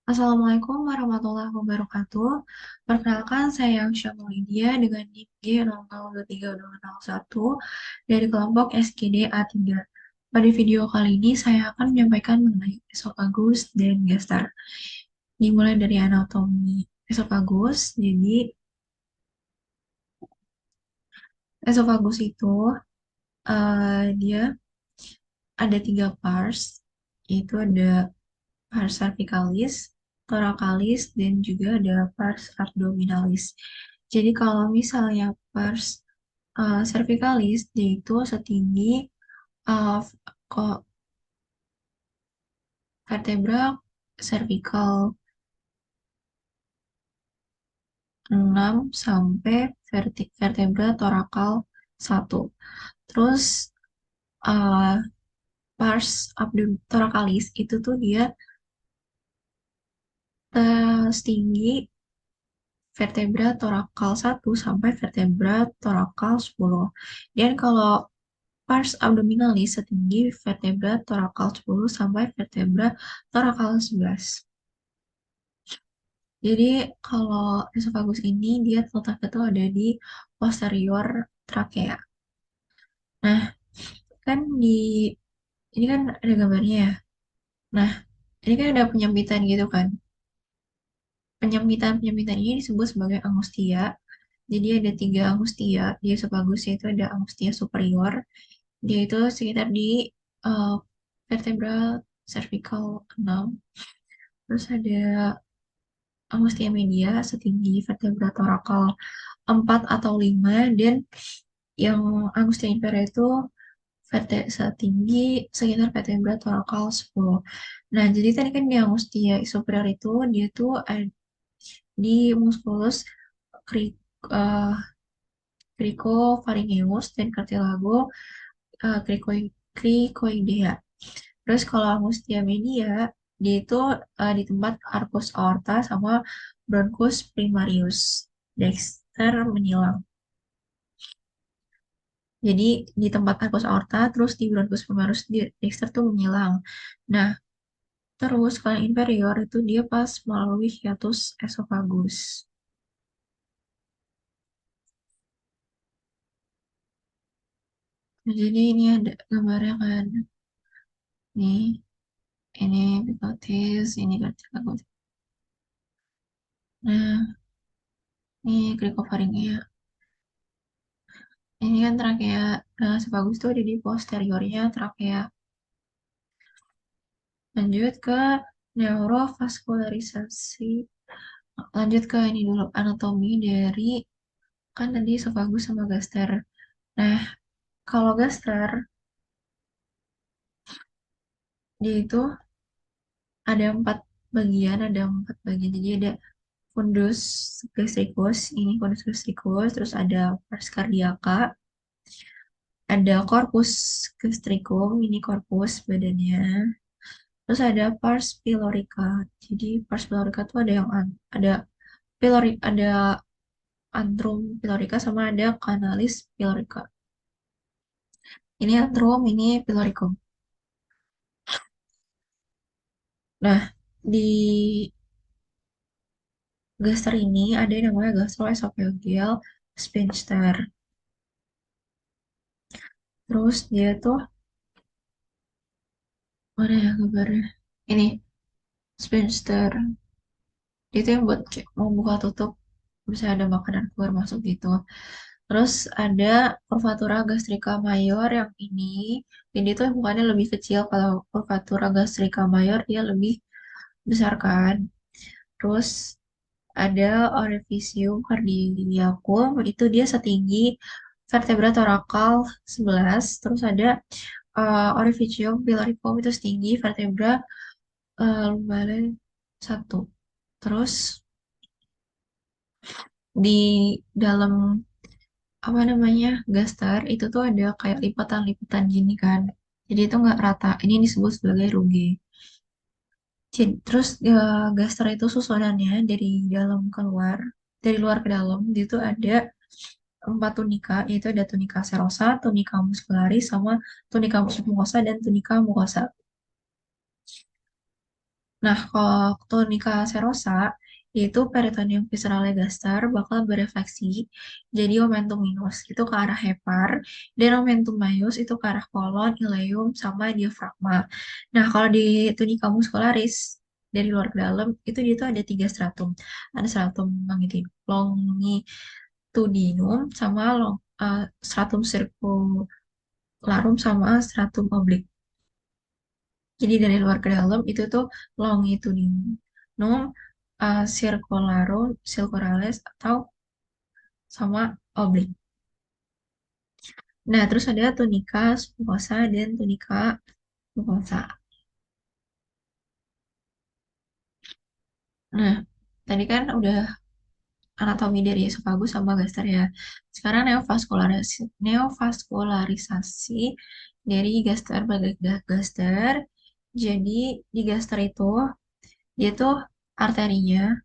Assalamualaikum warahmatullahi wabarakatuh. Perkenalkan, saya Syamulidya dengan NIM G002321 dari kelompok SGD A3. Pada video kali ini, saya akan menyampaikan mengenai esofagus dan gaster. Dimulai dari anatomi esofagus. Jadi, esofagus itu dia ada tiga pars, yaitu ada pars cervicalis, thoracalis, dan juga ada pars abdominalis. Jadi kalau misalnya pars cervicalis, dia itu setinggi uh, kok vertebra cervical 6 sampai vertebra thoracal 1. Terus uh, pars thoracalis itu tuh dia setinggi vertebra thoracal 1 sampai vertebra thoracal 10. Dan kalau pars abdominalis setinggi vertebra thoracal 10 sampai vertebra thoracal 11. Jadi kalau esophagus ini dia letaknya tuh ada di posterior trachea. Nah, kan ini kan ada gambarnya ya. Nah, ini kan ada penyempitan gitu kan. Penyempitan-penyempitan ini disebut sebagai angustia. Jadi ada tiga angustia di esophagus, yaitu ada angustia superior, dia itu sekitar di uh, vertebra cervical 6. Terus ada angustia media setinggi vertebra thoracal 4 atau 5, dan yang angustia inferior itu setinggi sekitar vertebra thoracal 10. Nah, jadi tadi kan di angustia superior itu dia tuh ada di musculus cri, uh, cricopharyngeus dan cartilago cricoidea. Terus kalau angustia media, dia itu di tempat arcus aorta sama bronchus primarius. Dexter menyilang. Jadi di tempat arcus aorta, terus di bronchus primarius Dexter tuh menyilang. Nah, terus kalau inferior itu dia pas melalui hiatus esophagus. Nah, jadi ini ada gambarnya kan. Nih, ini epiglottis, ini cartilagus. Nah, ini cricofaringea. Ini kan trakea, esophagus tuh ada di posteriornya trakea. Lanjut ke neurovaskularisasi. Lanjut ke ini dulu, anatomi dari, kan tadi esophagus sama gaster. Nah, kalau gaster, dia itu ada empat bagian. Jadi ada fundus gastricus, ini fundus gastricus, terus ada pars cardiaca, ada corpus gastricum, ini corpus badannya. Terus ada pars pylorica. Jadi pars pylorica tuh ada yang ada ada antrum pylorica sama ada canalis pylorica. Ini antrum, ini pyloricum. Nah, di gaster ini ada yang namanya gastroesophageal sphincter. Terus dia tuh mana ya gambarnya? Ini sphincter. Dia tuh yang buat kayak mau buka tutup bisa ada makanan keluar masuk gitu. Terus ada curvatura gastrica mayor yang ini tuh bukannya lebih kecil, kalau curvatura gastrica mayor dia lebih besar kan. Terus ada orificium cardiacum, itu dia setinggi vertebra thoracal 11. Terus ada orificium piloricum, itu setinggi vertebra lumbale 1. Terus di dalam apa namanya gaster itu tuh ada kayak lipatan-lipatan gini kan. Jadi itu nggak rata. Ini disebut sebagai ruge. Terus gaster itu susunannya dari dalam keluar, dari luar ke dalam. Itu ada 4 tunika, yaitu ada tunika serosa, tunika muscularis, sama tunika mucosa dan tunika mucosa. Nah, kalau tonika serosa, yaitu peritoneum viscerale gaster bakal berefleksi jadi omentum minus itu ke arah hepar, dan omentum maius itu ke arah kolon, ileum, sama diafragma. Nah, kalau di tunika muscularis, dari luar ke dalam, itu dia tuh ada tiga stratum. Ada stratum longitudinum, sama stratum circularum, sama stratum oblique. Jadi dari luar ke dalam itu tuh longitudinum, circularis atau sama oblique. Nah, terus ada tunika spongosa dan tunika mucosa. Nah, tadi kan udah anatomi dari esofagus sama gaster ya. Sekarang neovaskularisasi dari gaster bagai gaster. Jadi di gaster itu dia tuh arterinya.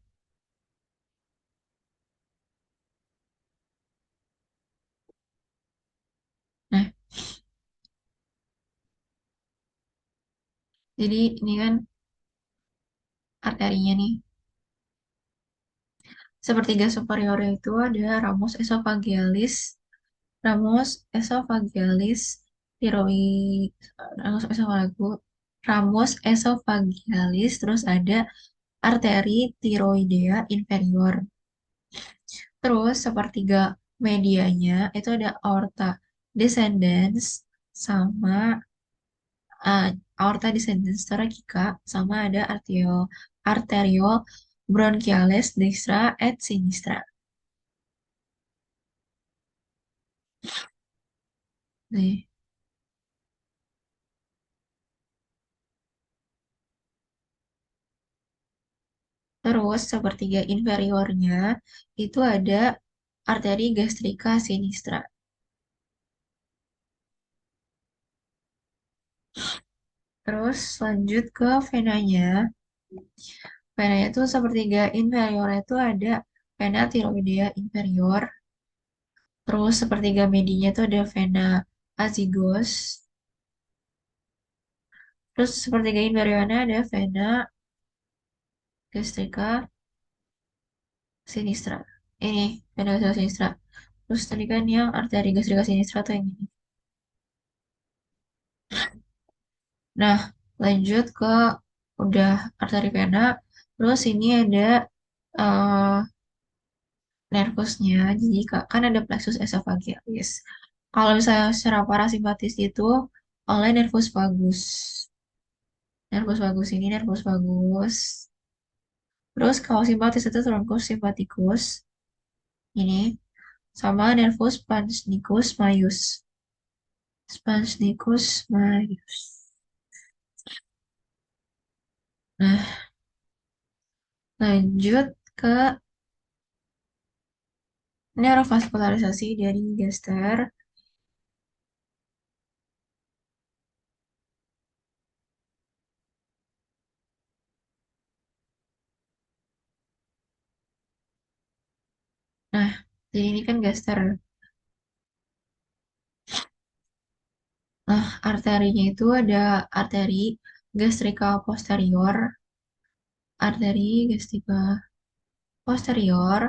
Nah, jadi ini kan arterinya nih. Sepertiga superior itu ada ramus esophagealis, tiroid, ramus esophagus, ramus esophagealis, terus ada arteri tiroidea inferior. Terus sepertiga medianya itu ada aorta descendens sama uh, aorta descendens thoracica, sama ada arteriole bronchiales dextra et sinistra. Nih. Terus sepertiga inferiornya itu ada arteri gastrika sinistra. Terus lanjut ke venanya. Venanya itu sepertiga inferior itu ada vena tiroidea inferior. Terus sepertiga medinya itu ada vena azygos. Terus sepertiga inferiornya ada vena gastrika sinistra. Ini vena gastrika sinistra. Terus tadi kan yang arteri gastrika sinistra tuh yang ini. Nah, lanjut ke udah arteri vena. Terus ini ada eh, nervusnya. Jadi kan ada plexus esophagealis. Kalau misalnya secara parasimpatis itu oleh nervus vagus. Nervus vagus ini nervus vagus. Terus kalau simpatis itu truncus sympathicus. Ini sama nervus spongicus majus. Spongicus majus. Nah, lanjut ke neurovaskularisasi dari Gaster. Nah, jadi ini kan Gaster. Nah, arterinya itu ada arteri gastrika posterior, arteri gastrika posterior,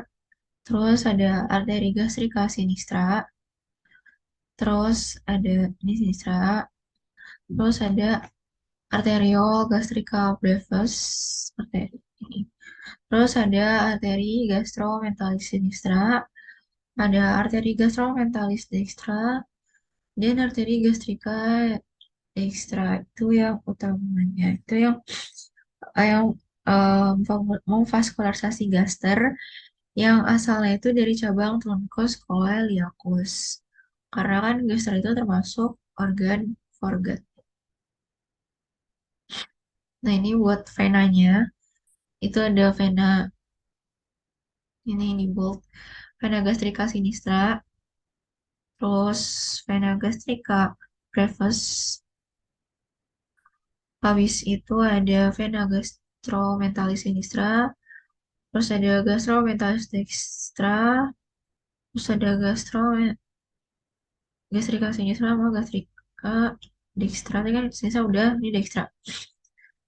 terus ada arteri gastrika sinistra, terus ada ini sinistra, terus ada arteriol gastrika brevis, arteri ini. Terus ada arteri gastromentalis sinistra, ada arteri gastromentalis dextra, dan arteri gastrika dextra itu yang utamanya. Itu yang memvaskularisasi gaster yang asalnya itu dari cabang truncus coeliacus. Karena kan gaster itu termasuk organ foregut. Nah, ini buat venanya. Itu ada vena ini bold. Vena gastrica sinistra, terus vena gastrica brevis. Habis itu ada vena gastromentalis sinistra, terus ada gastromentalis dextra, terus ada gastrika sinistra sama gastrika dextra. Tadi kan sinistra udah, ini dextra.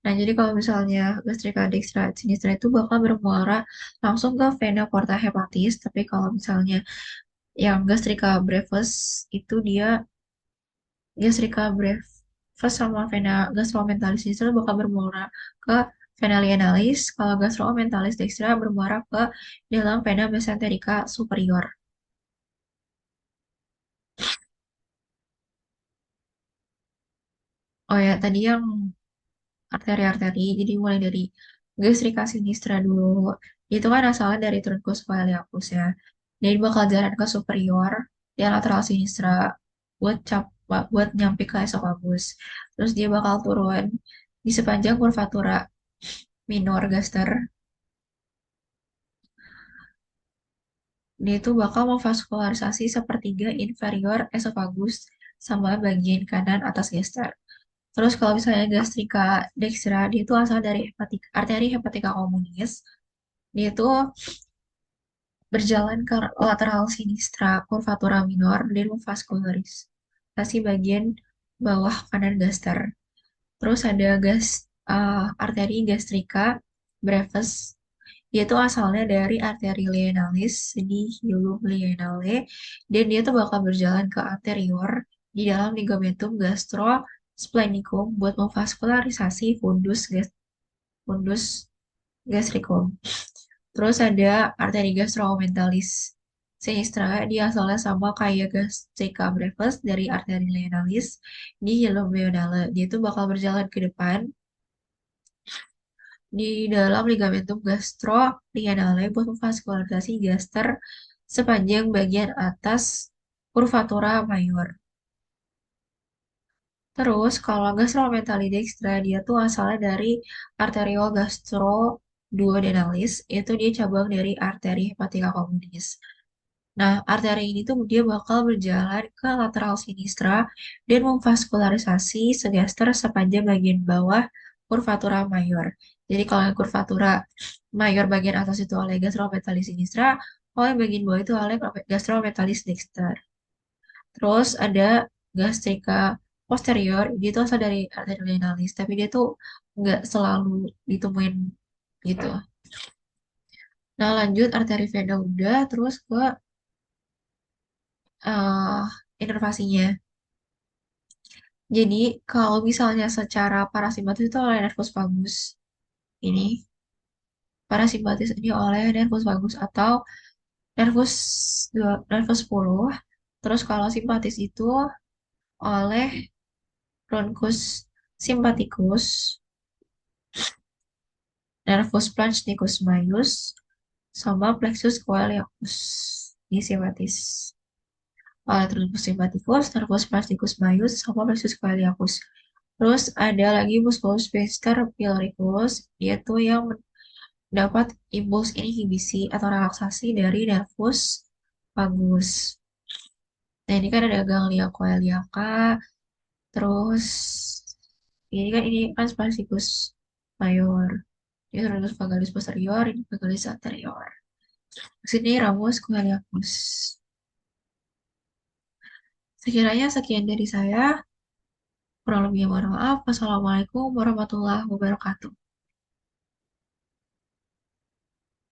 Nah, jadi kalau misalnya gastrika dextra sinistra itu bakal bermuara langsung ke vena porta hepatis, tapi kalau misalnya yang gastrika brevis itu dia gastrika brevis sama vena gastromentalis sinistra bakal bermuara ke vena lienalis, kalau gastromentalis dextra bermuara ke dalam vena mesenterica superior. Oh ya, tadi yang arteri-arteri, jadi mulai dari gastrika sinistra dulu. Itu kan asalnya dari trunkus coeliacus ya. Jadi bakal jalan ke superior, dia lateral sinistra buat nyampe ke esophagus. Terus dia bakal turun di sepanjang curvatura minor gaster. Dia itu bakal memvaskularisasi sepertiga inferior esophagus sama bagian kanan atas gaster. Terus kalau misalnya gastrika dextra, dia itu asal dari arteri hepatika communis. Dia itu berjalan ke lateral sinistra curvatura minor dan memvaskularisasi bagian bawah kanan gaster. Terus ada arteri gastrika brevis. Dia tuh asalnya dari arteri lienalis di hilum lienale dan dia tuh bakal berjalan ke anterior di dalam ligamentum gastrosplenicum buat memvaskularisasi fundus gastricum. Terus ada arteri gastroomentalis sinistra, dia asalnya sama kayak gastrika brevis dari arteri lienalis di hilum meonale. Dia tuh bakal berjalan ke depan di dalam ligamentum gastrolineale buat memvaskularisasi gaster sepanjang bagian atas curvatura mayor. Terus kalau gastrometallidextra dia tuh asalnya dari arteriole gastroduodenalis, itu dia cabang dari arteri hepatica communis. Nah, arteri ini tuh dia bakal berjalan ke lateral sinistra dan memvaskularisasi segaster sepanjang bagian bawah curvatura mayor. Jadi kalau yang curvatura mayor bagian atas itu oleh gastrometalis sinistra, kalau yang bagian bawah itu oleh gastrometalis dexter. Terus ada gastrika posterior, dia tuh asal dari arteri lienalis, tapi dia tuh nggak selalu ditemuin gitu. Nah, lanjut arteri vena udah, terus ke eh inervasinya. Jadi, kalau misalnya secara parasimpatis itu oleh nervus vagus ini, parasimpatis ini oleh nervus vagus atau nervus 10. Terus kalau simpatis itu oleh bronchus simpaticus, nervus plancnicus majus, sama plexus coeliacus di simpatis. Oleh nervus simpaticus, nervus plancnicus majus, sama plexus coeliacus. Terus ada lagi musculus sphincter pyloricus, yaitu yang dapat impuls inhibisi atau relaksasi dari nervus vagus. Nah, ini kan ada ganglia coeliaca, terus ini kan spasticus mayor. Ini nervus vagalis posterior, ini vagalis anterior. Di sini ramus coeliacus. Sekiranya sekian dari saya, kurang lebih mohon maaf. Wassalamualaikum warahmatullahi wabarakatuh.